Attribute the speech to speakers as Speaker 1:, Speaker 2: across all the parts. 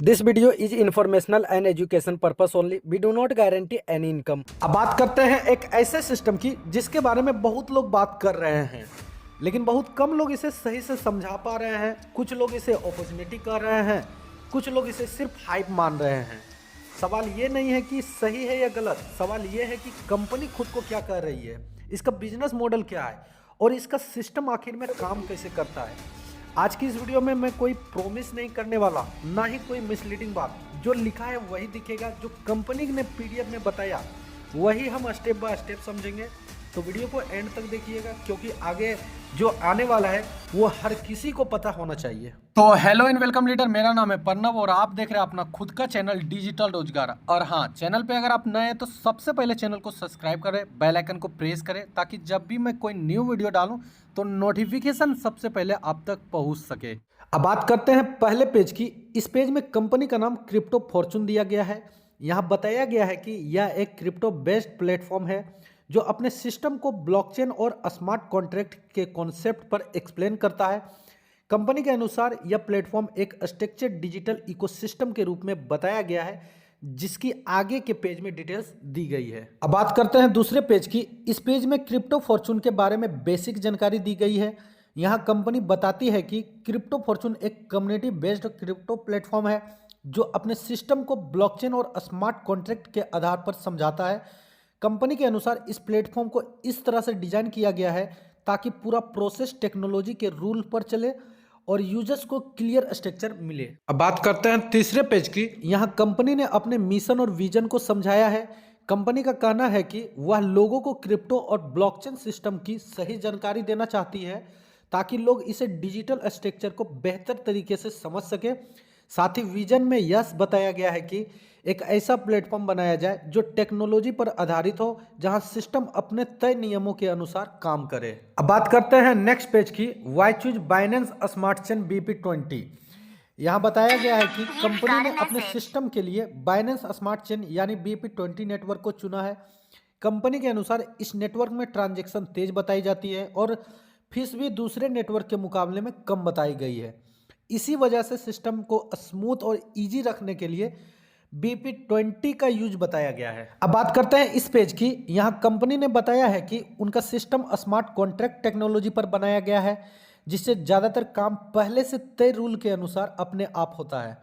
Speaker 1: This video is informational and education purpose only. We do not guarantee any income. अब बात करते हैं एक ऐसे सिस्टम की जिसके बारे में बहुत लोग बात कर रहे हैं, लेकिन बहुत कम लोग इसे सही से समझा पा रहे हैं। कुछ लोग इसे अपॉर्चुनिटी कर रहे हैं, कुछ लोग इसे सिर्फ हाइप मान रहे हैं। सवाल ये नहीं है कि सही है या गलत, सवाल ये है कि कंपनी खुद को क्या कर रही है, इसका बिजनेस मॉडल क्या है और इसका सिस्टम आखिर में काम कैसे करता है। आज की इस वीडियो में मैं कोई प्रॉमिस नहीं करने वाला, ना ही कोई मिसलीडिंग बात। जो लिखा है वही दिखेगा, जो कंपनी ने पीडीएफ में बताया वही हम स्टेप बाय स्टेप समझेंगे। तो वीडियो को एंड तक देखिएगा, क्योंकि आगे जो आने वाला है वो हर किसी को पता होना चाहिए। तो हेलो एंड वेलकम लीडर, मेरा नाम है प्रणव और आप देख रहे हैं अपना खुद का चैनल डिजिटल रोजगार। और हाँ, चैनल पे अगर आप नए हैं तो सबसे पहले चैनल को सब्सक्राइब करें, बेल आइकन को प्रेस करें, ताकि जब भी मैं कोई न्यू वीडियो डालूं तो नोटिफिकेशन सबसे पहले आप तक पहुंच सके। अब बात करते हैं पहले पेज की। इस पेज में कंपनी का नाम क्रिप्टो फॉर्चून दिया गया है। यहाँ बताया गया है कि यह एक क्रिप्टो बेस्ड प्लेटफॉर्म है जो अपने सिस्टम को ब्लॉकचेन और स्मार्ट कॉन्ट्रैक्ट के कॉन्सेप्ट पर एक्सप्लेन करता है। कंपनी के अनुसार यह प्लेटफॉर्म एक स्ट्रक्चर्ड डिजिटल इकोसिस्टम के रूप में बताया गया है, जिसकी आगे के पेज में डिटेल्स दी गई है। अब बात करते हैं दूसरे पेज की। इस पेज में क्रिप्टो फॉर्चून के बारे में बेसिक जानकारी दी गई है। यहाँ कंपनी बताती है कि क्रिप्टो फॉर्चून एक कम्युनिटी बेस्ड क्रिप्टो प्लेटफॉर्म है जो अपने सिस्टम को ब्लॉकचेन और स्मार्ट कॉन्ट्रैक्ट के आधार पर समझाता है। कंपनी के अनुसार इस प्लेटफॉर्म को इस तरह से डिजाइन किया गया है ताकि पूरा प्रोसेस टेक्नोलॉजी के रूल पर चले और यूजर्स को क्लियर स्ट्रक्चर मिले। अब बात करते हैं तीसरे पेज की। यहाँ कंपनी ने अपने मिशन और विजन को समझाया है। कंपनी का कहना है कि वह लोगों को क्रिप्टो और ब्लॉकचेन सिस्टम की सही जानकारी देना चाहती है ताकि लोग इसे डिजिटल स्ट्रक्चर को बेहतर तरीके से समझ सके। साथ ही विजन में यह बताया गया है कि एक ऐसा प्लेटफॉर्म बनाया जाए जो टेक्नोलॉजी पर आधारित हो, जहां सिस्टम अपने तय नियमों के अनुसार काम करे। अब बात करते हैं नेक्स्ट पेज की। Why choose Binance smart chain BP20। यहाँ बताया गया है कि कंपनी ने अपने सिस्टम के लिए बाइनेंस स्मार्ट चेन यानी BP20 नेटवर्क को चुना है। कंपनी के अनुसार इस नेटवर्क में ट्रांजैक्शन तेज बताई जाती है और फीस भी दूसरे नेटवर्क के मुकाबले में कम बताई गई है। इसी वजह से सिस्टम को स्मूथ और इजी रखने के लिए BP20 का यूज बताया गया है। अब बात करते हैं इस पेज की। यहाँ कंपनी ने बताया है कि उनका सिस्टम स्मार्ट कॉन्ट्रैक्ट टेक्नोलॉजी पर बनाया गया है, जिससे ज़्यादातर काम पहले से तय रूल के अनुसार अपने आप होता है।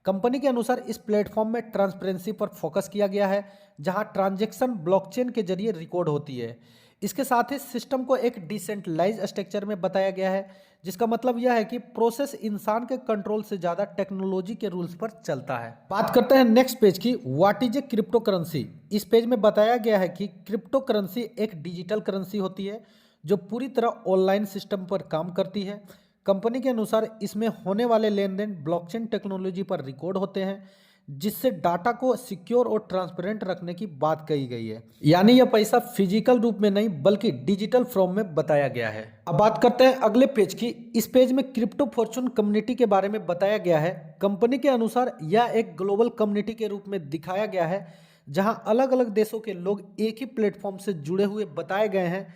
Speaker 1: कंपनी के अनुसार इस प्लेटफॉर्म में ट्रांसपेरेंसी पर फोकस किया गया है, जहां ट्रांजैक्शन ब्लॉकचेन के जरिए रिकॉर्ड होती है। इसके साथ ही सिस्टम को एक डिसेंट्रलाइज स्ट्रक्चर में बताया गया है, जिसका मतलब यह है कि प्रोसेस इंसान के कंट्रोल से ज़्यादा टेक्नोलॉजी के रूल्स पर चलता है। बात करते हैं नेक्स्ट पेज की। What is a crypto currency. इस पेज में बताया गया है कि क्रिप्टो करेंसी एक डिजिटल करेंसी होती है जो पूरी तरह ऑनलाइन सिस्टम पर काम करती है। कंपनी के अनुसार इसमें होने वाले लेन देन ब्लॉकचेन टेक्नोलॉजी पर रिकॉर्ड होते हैं, जिससे डाटा को सिक्योर और ट्रांसपेरेंट रखने की बात कही गई है। यानी यह पैसा फिजिकल रूप में नहीं बल्कि डिजिटल फॉर्म में बताया गया है। अब बात करते हैं अगले पेज की। इस पेज में क्रिप्टो फॉर्चून कम्युनिटी के बारे में बताया गया है। कंपनी के अनुसार यह एक ग्लोबल कम्युनिटी के रूप में दिखाया गया है, जहां अलग अलग देशों के लोग एक ही प्लेटफॉर्म से जुड़े हुए बताए गए हैं।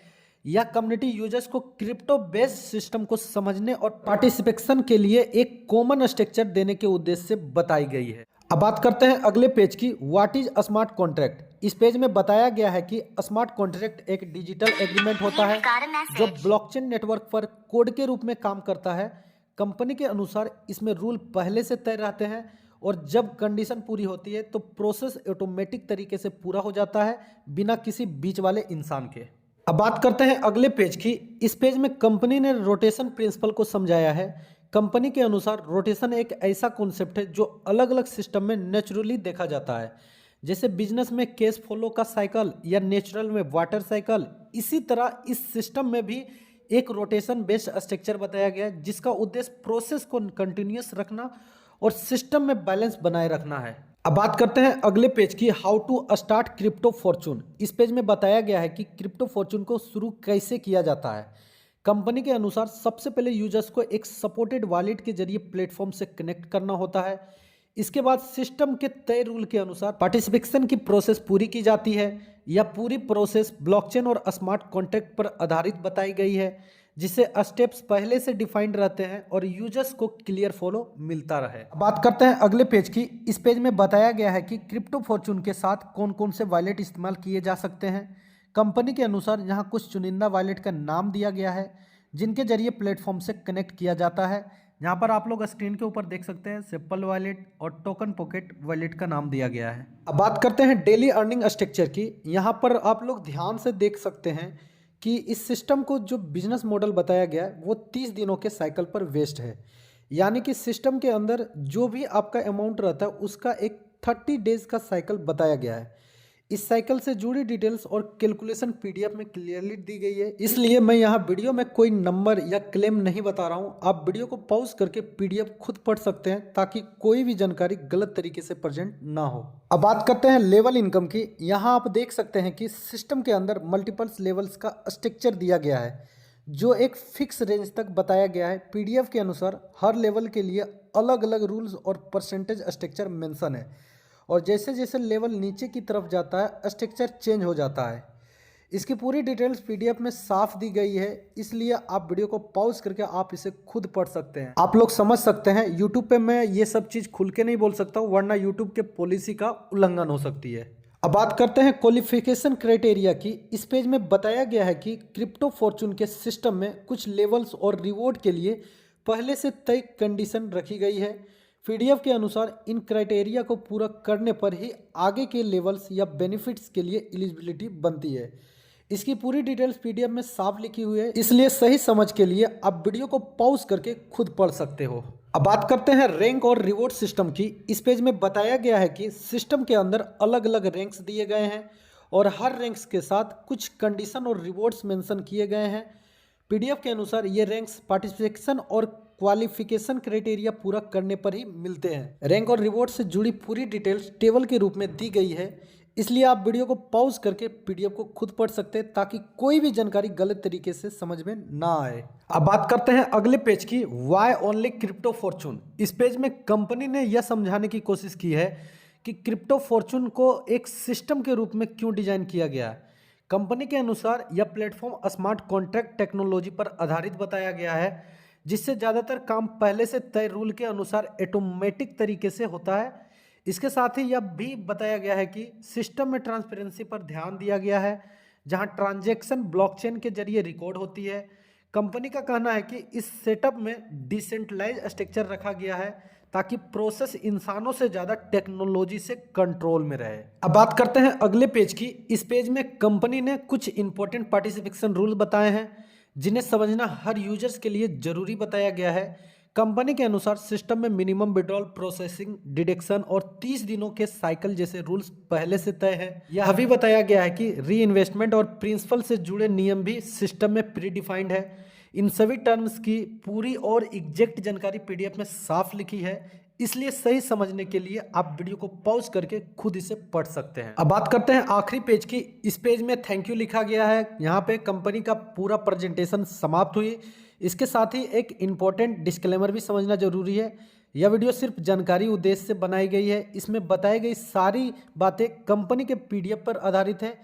Speaker 1: यह कम्युनिटी यूजर्स को क्रिप्टो बेस्ड सिस्टम को समझने और पार्टिसिपेशन के लिए एक कॉमन स्ट्रक्चर देने के उद्देश्य से बताई गई है। अब बात करते हैं अगले पेज की। What is smart contract. इस पेज में बताया गया है कि स्मार्ट कॉन्ट्रैक्ट एक डिजिटल एग्रीमेंट होता है जो ब्लॉकचेन नेटवर्क पर कोड के रूप में काम करता है। कंपनी के अनुसार इसमें रूल पहले से तय रहते हैं और जब कंडीशन पूरी होती है तो प्रोसेस ऑटोमेटिक तरीके से पूरा हो जाता है, बिना किसी बीच वाले इंसान के। अब बात करते हैं अगले पेज की। इस पेज में कंपनी ने रोटेशन प्रिंसिपल को समझाया है। कंपनी के अनुसार रोटेशन एक ऐसा कॉन्सेप्ट है जो अलग अलग सिस्टम में नेचुरली देखा जाता है, जैसे बिजनेस में कैश फ्लो का साइकिल या नेचुरल में वाटर साइकिल। इसी तरह इस सिस्टम में भी एक रोटेशन बेस्ड स्ट्रक्चर बताया गया है, जिसका उद्देश्य प्रोसेस को कंटिन्यूअस रखना और सिस्टम में बैलेंस बनाए रखना है। अब बात करते हैं अगले पेज की। How to start crypto fortune. इस पेज में बताया गया है कि क्रिप्टो फॉर्चून को शुरू कैसे किया जाता है। कंपनी के अनुसार सबसे पहले यूजर्स को एक सपोर्टेड वॉलेट के जरिए प्लेटफॉर्म से कनेक्ट करना होता है। इसके बाद सिस्टम के तय रूल के अनुसार पार्टिसिपेशन की प्रोसेस पूरी की जाती है। यह पूरी प्रोसेस ब्लॉकचेन और स्मार्ट कॉन्ट्रैक्ट पर आधारित बताई गई है, जिससे स्टेप्स पहले से डिफाइंड रहते हैं और यूजर्स को क्लियर फॉलो मिलता रहे। बात करते हैं अगले पेज की। इस पेज में बताया गया है कि क्रिप्टो फॉर्चून के साथ कौन कौन से वॉलेट इस्तेमाल किए जा सकते हैं। कंपनी के अनुसार यहाँ कुछ चुनिंदा वॉलेट का नाम दिया गया है जिनके जरिए प्लेटफॉर्म से कनेक्ट किया जाता है। यहाँ पर आप लोग स्क्रीन के ऊपर देख सकते हैं सिंपल वॉलेट और टोकन पॉकेट वॉलेट का नाम दिया गया है। अब बात करते हैं डेली अर्निंग स्ट्रक्चर की। यहाँ पर आप लोग ध्यान से देख सकते हैं कि इस सिस्टम को जो बिजनेस मॉडल बताया गया है वो 30 दिनों के साइकिल पर वेस्ट है। यानी कि सिस्टम के अंदर जो भी आपका अमाउंट रहता है उसका एक 30 डेज का साइकिल बताया गया है। इस साइकिल से जुड़ी डिटेल्स और कैलकुलेशन पीडीएफ में क्लियरली दी गई है, इसलिए मैं यहाँ वीडियो में कोई नंबर या क्लेम नहीं बता रहा हूँ। आप वीडियो को पॉज करके पीडीएफ खुद पढ़ सकते हैं ताकि कोई भी जानकारी गलत तरीके से प्रेजेंट ना हो। अब बात करते हैं लेवल इनकम की। यहाँ आप देख सकते हैं कि सिस्टम के अंदर मल्टीपल्स लेवल्स का स्ट्रक्चर दिया गया है जो एक फिक्स रेंज तक बताया गया है। पीडीएफ के अनुसार हर लेवल के लिए अलग अलग रूल्स और परसेंटेज स्ट्रक्चर मेंशन है और जैसे जैसे लेवल नीचे की तरफ जाता है स्ट्रक्चर चेंज हो जाता है। इसकी पूरी डिटेल्स पीडीएफ में साफ दी गई है, इसलिए आप वीडियो को पॉज करके आप इसे खुद पढ़ सकते हैं। आप लोग समझ सकते हैं यूट्यूब पे मैं ये सब चीज़ खुल के नहीं बोल सकता हूँ वरना यूट्यूब के पॉलिसी का उल्लंघन हो सकती है। अब बात करते हैं क्वालिफिकेशन क्राइटेरिया की। इस पेज में बताया गया है कि क्रिप्टो फॉर्चून के सिस्टम में कुछ लेवल्स और रिवॉर्ड के लिए पहले से तय कंडीशन रखी गई है। पीडीएफ के अनुसार इन क्राइटेरिया को पूरा करने पर ही आगे के लेवल्स या बेनिफिट्स के लिए एलिजिबिलिटी बनती है। इसकी पूरी डिटेल्स पीडीएफ में साफ लिखी हुई है, इसलिए सही समझ के लिए आप वीडियो को पॉज करके खुद पढ़ सकते हो। अब बात करते हैं रैंक और रिवॉर्ड सिस्टम की। इस पेज में बताया गया है कि सिस्टम के अंदर अलग अलग रैंक्स दिए गए हैं और हर रैंक्स के साथ कुछ कंडीशन और रिवॉर्ड्स मेंशन किए गए हैं। पीडीएफ के अनुसार ये रैंक्स पार्टिसिपेशन और क्वालिफिकेशन क्राइटेरिया पूरा करने पर ही मिलते हैं। रैंक और रिवॉर्ड से जुड़ी पूरी डिटेल्स टेबल के रूप में दी गई है, इसलिए आप वीडियो को पॉज करके पीडीएफ को खुद पढ़ सकते हैं ताकि कोई भी जानकारी गलत तरीके से समझ में ना आए। अब बात करते हैं अगले पेज की, वाई ओनली क्रिप्टो फॉर्चून। इस पेज में कंपनी ने यह समझाने की कोशिश की है कि क्रिप्टो फॉर्चून को एक सिस्टम के रूप में क्यों डिजाइन किया गया है। कंपनी के अनुसार यह प्लेटफॉर्म स्मार्ट कॉन्ट्रैक्ट टेक्नोलॉजी पर आधारित बताया गया है, जिससे ज़्यादातर काम पहले से तय रूल के अनुसार ऑटोमेटिक तरीके से होता है। इसके साथ ही यह भी बताया गया है कि सिस्टम में ट्रांसपेरेंसी पर ध्यान दिया गया है, जहां ट्रांजैक्शन ब्लॉकचेन के जरिए रिकॉर्ड होती है। कंपनी का कहना है कि इस सेटअप में डिसेंट्रलाइज स्ट्रक्चर रखा गया है ताकि प्रोसेस इंसानों से ज़्यादा टेक्नोलॉजी से कंट्रोल में रहे। अब बात करते हैं अगले पेज की। इस पेज में कंपनी ने कुछ इंपॉर्टेंट पार्टिसिपेशन रूल बताए हैं जिन्हें समझना हर यूजर्स के लिए जरूरी बताया गया है। कंपनी के अनुसार सिस्टम में मिनिमम विड्रॉल, प्रोसेसिंग, डिडक्शन और 30 दिनों के साइकिल जैसे रूल्स पहले से तय है। यह भी बताया गया है कि री इन्वेस्टमेंट और प्रिंसिपल से जुड़े नियम भी सिस्टम में प्री डिफाइंड है। इन सभी टर्म्स की पूरी और एग्जैक्ट जानकारी पीडीएफ में साफ लिखी है, इसलिए सही समझने के लिए आप वीडियो को पॉज करके खुद इसे पढ़ सकते हैं। अब बात करते हैं आखिरी पेज की। इस पेज में थैंक यू लिखा गया है। यहाँ पे कंपनी का पूरा प्रेजेंटेशन समाप्त हुई। इसके साथ ही एक इम्पॉर्टेंट डिस्क्लेमर भी समझना जरूरी है। यह वीडियो सिर्फ जानकारी उद्देश्य से बनाई गई है। इसमें बताई गई सारी बातें कंपनी के पीडीएफ पर आधारित है।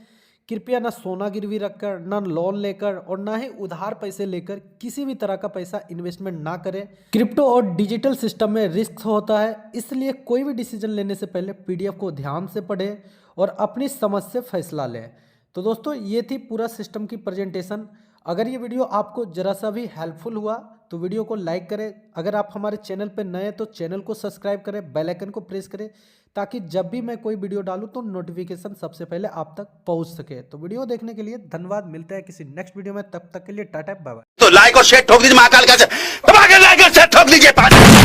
Speaker 1: कृपया ना सोना गिरवी रखकर, ना लोन लेकर और ना ही उधार पैसे लेकर किसी भी तरह का पैसा इन्वेस्टमेंट ना करें। क्रिप्टो और डिजिटल सिस्टम में रिस्क होता है, इसलिए कोई भी डिसीजन लेने से पहले पीडीएफ को ध्यान से पढ़ें और अपनी समझ से फैसला लें। तो दोस्तों ये थी पूरा सिस्टम की प्रेजेंटेशन। अगर ये वीडियो आपको जरा सा भी हेल्पफुल हुआ तो वीडियो को लाइक करें। अगर आप हमारे चैनल पर नए हैं तो चैनल को सब्सक्राइब करें, बेल आइकन को प्रेस करें ताकि जब भी मैं कोई वीडियो डालूं तो नोटिफिकेशन सबसे पहले आप तक पहुंच सके। तो वीडियो देखने के लिए धन्यवाद। मिलते हैं किसी नेक्स्ट वीडियो में, तब तक के लिए टाटा बाय बाय।
Speaker 2: तो लाइक और शेयर ठोक दीजिए, महाकाल का ठोक दीजिए।